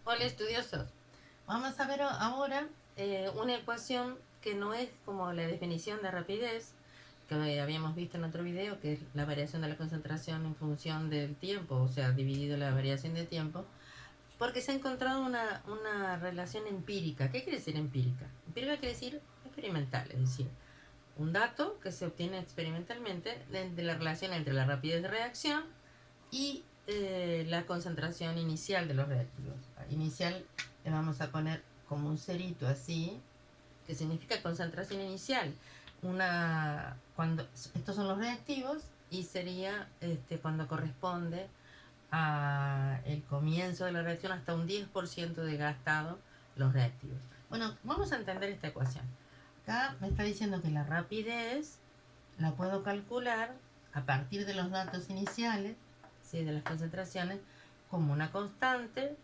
Hola estudiosos, vamos a ver ahora una ecuación que no es como la definición de rapidez que habíamos visto en otro video, que es la variación de la concentración en función del tiempo, o sea, dividido la variación de tiempo, porque se ha encontrado una relación empírica. ¿Qué quiere decir empírica? Empírica quiere decir experimental, es decir, un dato que se obtiene experimentalmente de la relación entre la rapidez de reacción y la concentración inicial de los reactivos. Inicial le vamos a poner como un cerito así, que significa concentración inicial. Cuando estos son los reactivos y sería cuando corresponde a el comienzo de la reacción hasta un 10% de gastado los reactivos. Bueno, vamos a entender esta ecuación. Acá me está diciendo que la rapidez la puedo calcular a partir de los datos iniciales, ¿sí? De las concentraciones, como una constante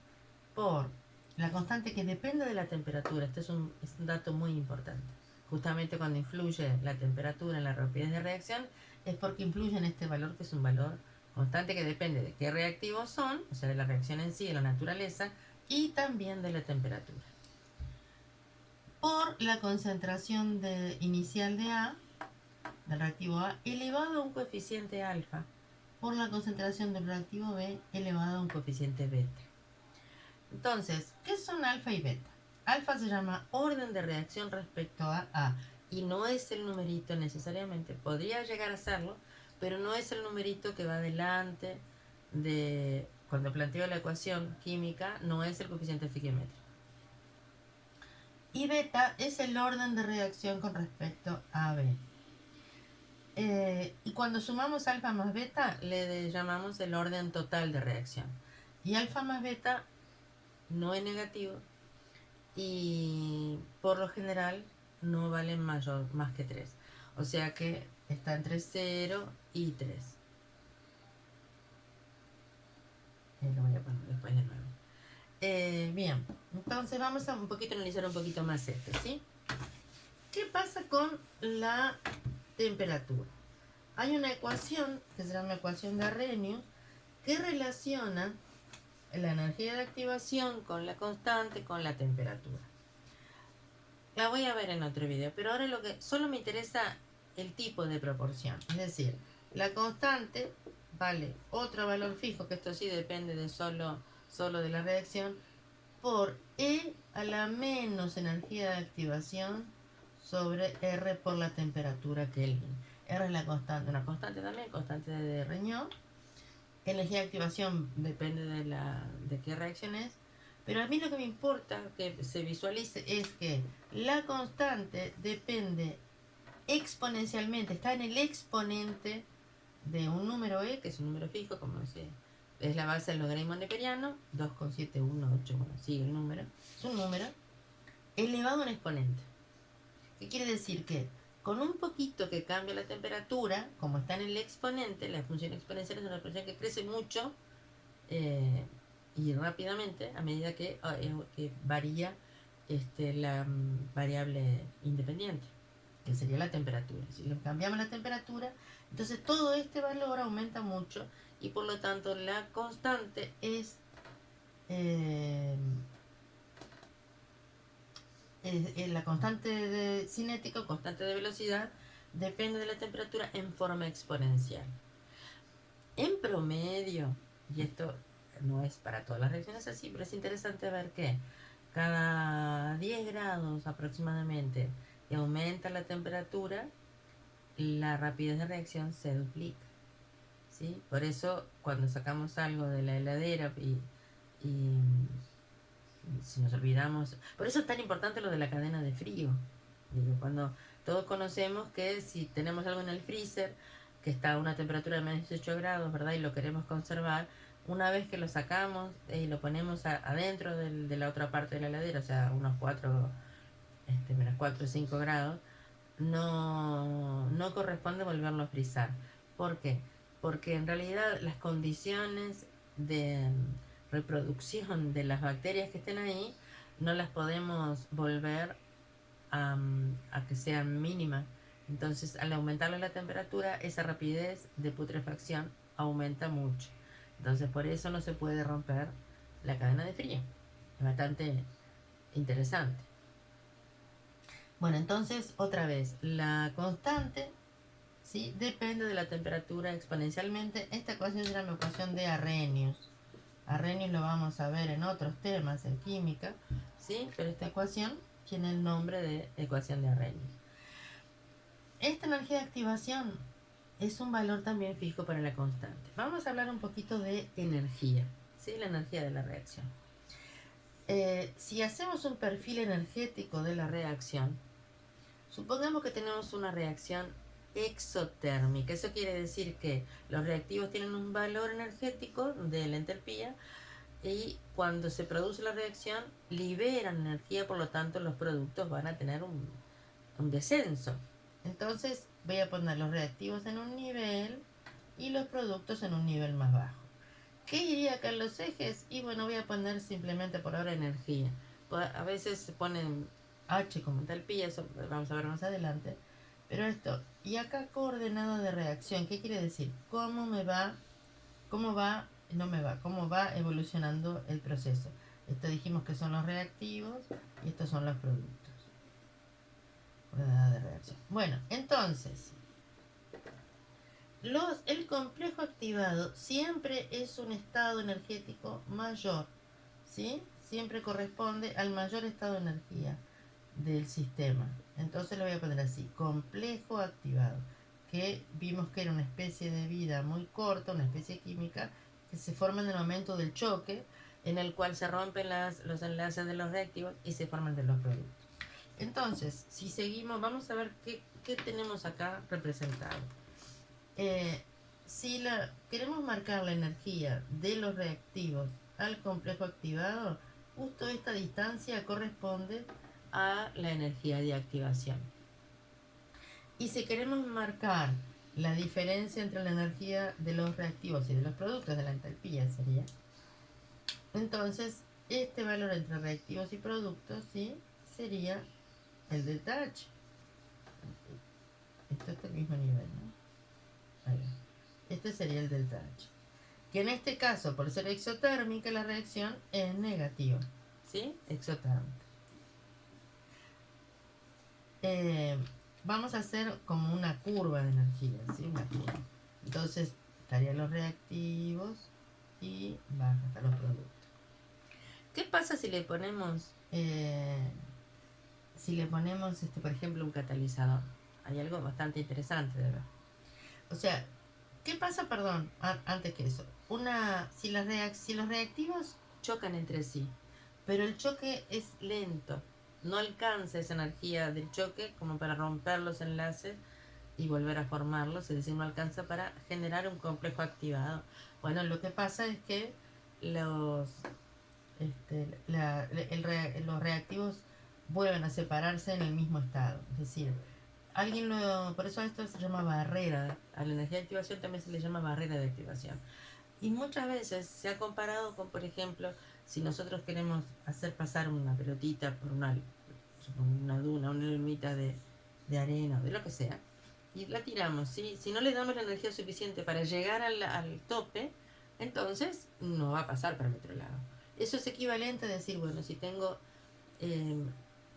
por la constante que depende de la temperatura. Este es un dato muy importante. Justamente cuando influye la temperatura en la rapidez de reacción es porque influye en este valor, que es un valor constante que depende de qué reactivos son, o sea, de la reacción en sí, de la naturaleza, y también de la temperatura. Por la concentración inicial de A, del reactivo A, elevado a un coeficiente alfa, por la concentración del reactivo B elevado a un coeficiente beta. Entonces, ¿qué son alfa y beta? Alfa se llama orden de reacción respecto a A y no es el numerito necesariamente, podría llegar a serlo, pero no es el numerito que va delante de cuando planteo la ecuación química, no es el coeficiente Fick-Métrico. Y beta es el orden de reacción con respecto a B. Y cuando sumamos alfa más beta, le llamamos el orden total de reacción. Y alfa más beta no es negativo y por lo general no valen más que 3. O sea que está entre 0 y 3. Lo voy a poner después de nuevo. Bien, entonces vamos a un poquito analizar un poquito más este, ¿sí? ¿Qué pasa con la temperatura? Hay una ecuación que se llama ecuación de Arrhenius que relaciona la energía de activación con la constante con la temperatura. La voy a ver en otro video, pero ahora lo que solo me interesa el tipo de proporción. Es decir, la constante vale otro valor fijo, que esto sí depende de solo de la reacción, por E a la menos energía de activación sobre R por la temperatura Kelvin. R es la constante, una constante también, constante de Reñón. Energía de activación depende de qué reacción es. Pero a mí lo que me importa que se visualice es que la constante depende exponencialmente, está en el exponente de un número E, que es un número fijo, como es la base del logaritmo neperiano, 2,718, bueno, sigue el número, es un número, elevado a un exponente. ¿Qué quiere decir? Que con un poquito que cambia la temperatura, como está en el exponente, la función exponencial es una función que crece mucho y rápidamente a medida que varía la variable independiente, que sería la temperatura. Si le cambiamos la temperatura, entonces todo este valor aumenta mucho y por lo tanto la constante eh, es la constante de cinética o constante de velocidad depende de la temperatura en forma exponencial. En promedio, y esto no es para todas las reacciones así, pero es interesante ver que cada 10 grados aproximadamente que aumenta la temperatura, la rapidez de reacción se duplica, ¿sí? Por eso cuando sacamos algo de la heladera y si nos olvidamos, por eso es tan importante lo de la cadena de frío. Digo, cuando todos conocemos que si tenemos algo en el freezer que está a una temperatura de menos 18 grados, ¿verdad? Y lo queremos conservar, una vez que lo sacamos y lo ponemos adentro de la otra parte de la heladera, o sea, unos 4, menos 4 o 5 grados, no corresponde volverlo a frizar. ¿Por qué? Porque en realidad las condiciones de reproducción de las bacterias que estén ahí no las podemos volver a que sean mínimas. Entonces, al aumentarle la temperatura, esa rapidez de putrefacción aumenta mucho. Entonces, por eso no se puede romper la cadena de frío. Es bastante interesante. Bueno, entonces, otra vez, la constante, ¿sí?, depende de la temperatura exponencialmente. Esta ecuación es una ecuación de Arrhenius. Arrhenius lo vamos a ver en otros temas, en química, ¿sí? Pero esta ecuación tiene el nombre de ecuación de Arrhenius. Esta energía de activación es un valor también fijo para la constante. Vamos a hablar un poquito de energía, ¿sí? La energía de la reacción. Si hacemos un perfil energético de la reacción, supongamos que tenemos una reacción exotérmica. Eso quiere decir que los reactivos tienen un valor energético de la entropía y cuando se produce la reacción liberan energía, por lo tanto los productos van a tener un descenso. Entonces voy a poner los reactivos en un nivel y los productos en un nivel más bajo. ¿Qué iría acá en los ejes? Y bueno, voy a poner simplemente por ahora energía. A veces se ponen H como entalpía, eso vamos a ver más adelante. Pero esto, y acá coordenada de reacción, ¿qué quiere decir? ¿Cómo va evolucionando el proceso? Esto dijimos que son los reactivos y estos son los productos. Coordenada de reacción. Bueno, entonces, el complejo activado siempre es un estado energético mayor, ¿sí? Siempre corresponde al mayor estado de energía del sistema. Entonces lo voy a poner así, complejo activado, que vimos que era una especie de vida muy corta, una especie química que se forma en el momento del choque, en el cual se rompen los enlaces de los reactivos y se forman de los productos. Entonces, si seguimos, vamos a ver qué tenemos acá representado. Si queremos marcar la energía de los reactivos al complejo activado, justo esta distancia corresponde a la energía de activación. Y si queremos marcar la diferencia entre la energía de los reactivos y de los productos, de la entalpía sería, entonces este valor entre reactivos y productos, ¿sí?, sería el delta H. Esto está al mismo nivel, ¿no? Ahí va. Este sería el delta H. Que en este caso, por ser exotérmica, la reacción es negativa, ¿sí? Exotérmica. Vamos a hacer como una curva de energía, ¿sí? Una curva. Entonces, estarían los reactivos y baja hasta los productos. ¿Qué pasa si le ponemos, por ejemplo, un catalizador? Hay algo bastante interesante de ver. O sea, ¿qué pasa, perdón, antes que eso? Si los reactivos chocan entre sí, pero el choque es lento, no alcanza esa energía del choque como para romper los enlaces y volver a formarlos, es decir, no alcanza para generar un complejo activado. Bueno, lo que pasa es que los reactivos vuelven a separarse en el mismo estado, es decir, por eso esto se llama barrera, a la energía de activación también se le llama barrera de activación. Y muchas veces se ha comparado con, por ejemplo, si nosotros queremos hacer pasar una pelotita por una duna, una lumita de arena o de lo que sea, y la tiramos, ¿sí? Si no le damos la energía suficiente para llegar al tope, entonces no va a pasar para el otro lado. Eso es equivalente a decir, bueno, si tengo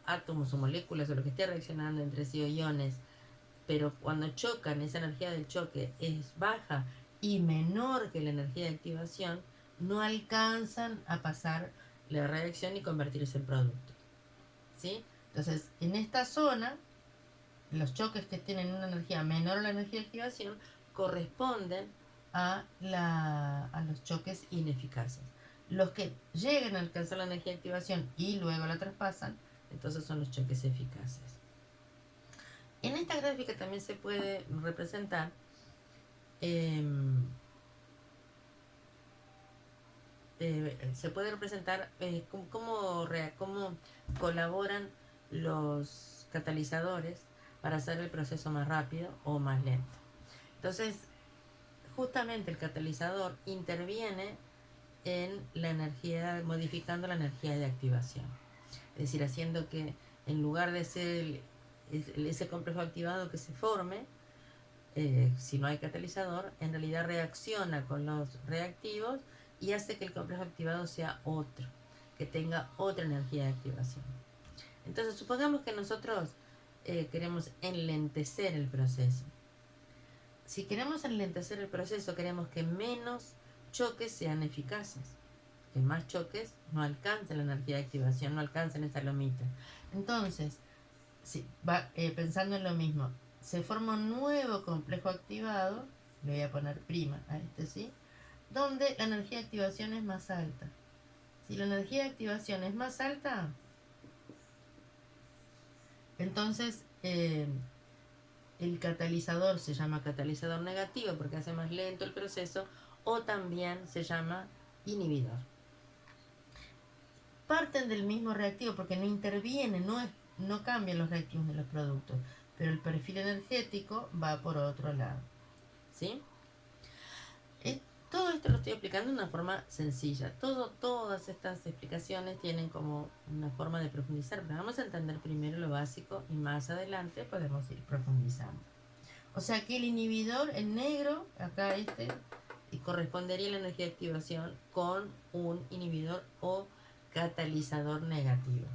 átomos o moléculas o lo que esté reaccionando entre sí o iones, pero cuando chocan, esa energía del choque es baja y menor que la energía de activación, no alcanzan a pasar la reacción y convertirse en producto, ¿sí? Entonces, en esta zona, los choques que tienen una energía menor a la energía de activación corresponden a los choques ineficaces. Los que llegan a alcanzar la energía de activación y luego la traspasan, entonces son los choques eficaces. En esta gráfica también se puede representar cómo colaboran los catalizadores para hacer el proceso más rápido o más lento. Entonces, justamente el catalizador interviene en la energía, modificando la energía de activación. Es decir, haciendo que en lugar de ser ese complejo activado que se forme, si no hay catalizador, en realidad reacciona con los reactivos y hace que el complejo activado sea otro, que tenga otra energía de activación. Entonces, supongamos que nosotros queremos enlentecer el proceso. Si queremos enlentecer el proceso, queremos que menos choques sean eficaces, que más choques no alcancen la energía de activación, no alcancen esa lomita. Entonces, si va pensando en lo mismo, se forma un nuevo complejo activado, le voy a poner prima a este, ¿sí? Donde la energía de activación es más alta. Si la energía de activación es más alta, entonces el catalizador se llama catalizador negativo porque hace más lento el proceso, o también se llama inhibidor. Parten del mismo reactivo porque no intervienen, no cambian los reactivos de los productos, pero el perfil energético va por otro lado, ¿sí? Todo esto lo estoy explicando de una forma sencilla. Todas estas explicaciones tienen como una forma de profundizar, pero vamos a entender primero lo básico y más adelante podemos ir profundizando. O sea que el inhibidor en negro, acá y correspondería a la energía de activación con un inhibidor o catalizador negativo.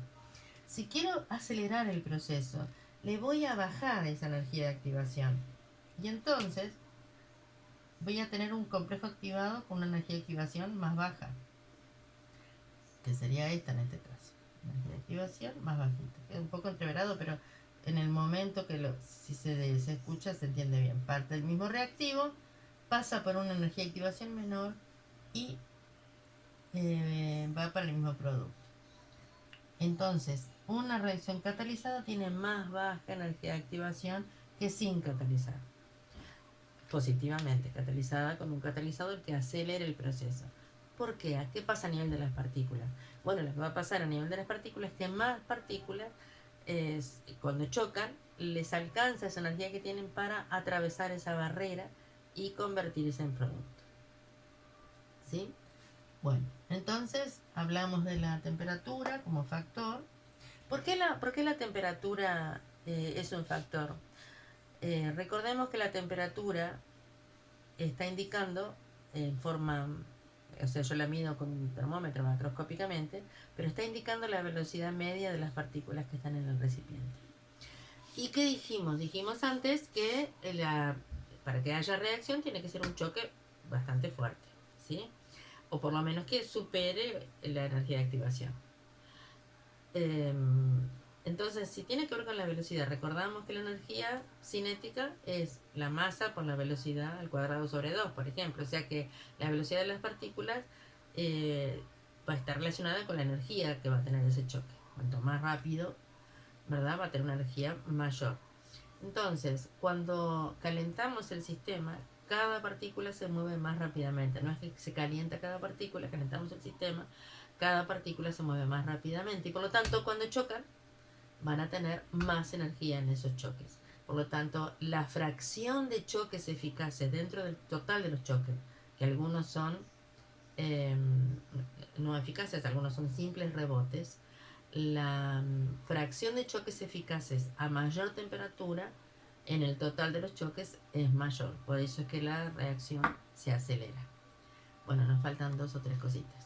Si quiero acelerar el proceso, le voy a bajar esa energía de activación. Y entonces voy a tener un complejo activado con una energía de activación más baja, que sería esta en este caso. Energía de activación más bajita. Es un poco entreverado, pero en el momento que si se escucha se entiende bien. Parte del mismo reactivo, pasa por una energía de activación menor y va para el mismo producto. Entonces, una reacción catalizada tiene más baja energía de activación que sin catalizar. Positivamente, catalizada con un catalizador que acelere el proceso. ¿Por qué? ¿Qué pasa a nivel de las partículas? Bueno, lo que va a pasar a nivel de las partículas es que más partículas, cuando chocan, les alcanza esa energía que tienen para atravesar esa barrera y convertirse en producto. ¿Sí? Bueno, entonces hablamos de la temperatura como factor. ¿Por qué la temperatura es un factor? Recordemos que la temperatura está indicando en forma, o sea, yo la mido con un termómetro macroscópicamente, pero está indicando la velocidad media de las partículas que están en el recipiente. ¿Y qué dijimos? Dijimos antes que para que haya reacción tiene que ser un choque bastante fuerte, ¿sí? O por lo menos que supere la energía de activación. Entonces, si tiene que ver con la velocidad, recordamos que la energía cinética es la masa por la velocidad al cuadrado sobre 2, por ejemplo. O sea que la velocidad de las partículas va a estar relacionada con la energía que va a tener ese choque. Cuanto más rápido, ¿verdad? Va a tener una energía mayor. Entonces, cuando calentamos el sistema, cada partícula se mueve más rápidamente. No es que se calienta cada partícula, calentamos el sistema, cada partícula se mueve más rápidamente. Y por lo tanto, cuando chocan, van a tener más energía en esos choques. Por lo tanto, la fracción de choques eficaces dentro del total de los choques, que algunos son no eficaces, algunos son simples rebotes, la fracción de choques eficaces a mayor temperatura en el total de los choques es mayor. Por eso es que la reacción se acelera. Bueno, nos faltan 2 o 3 cositas.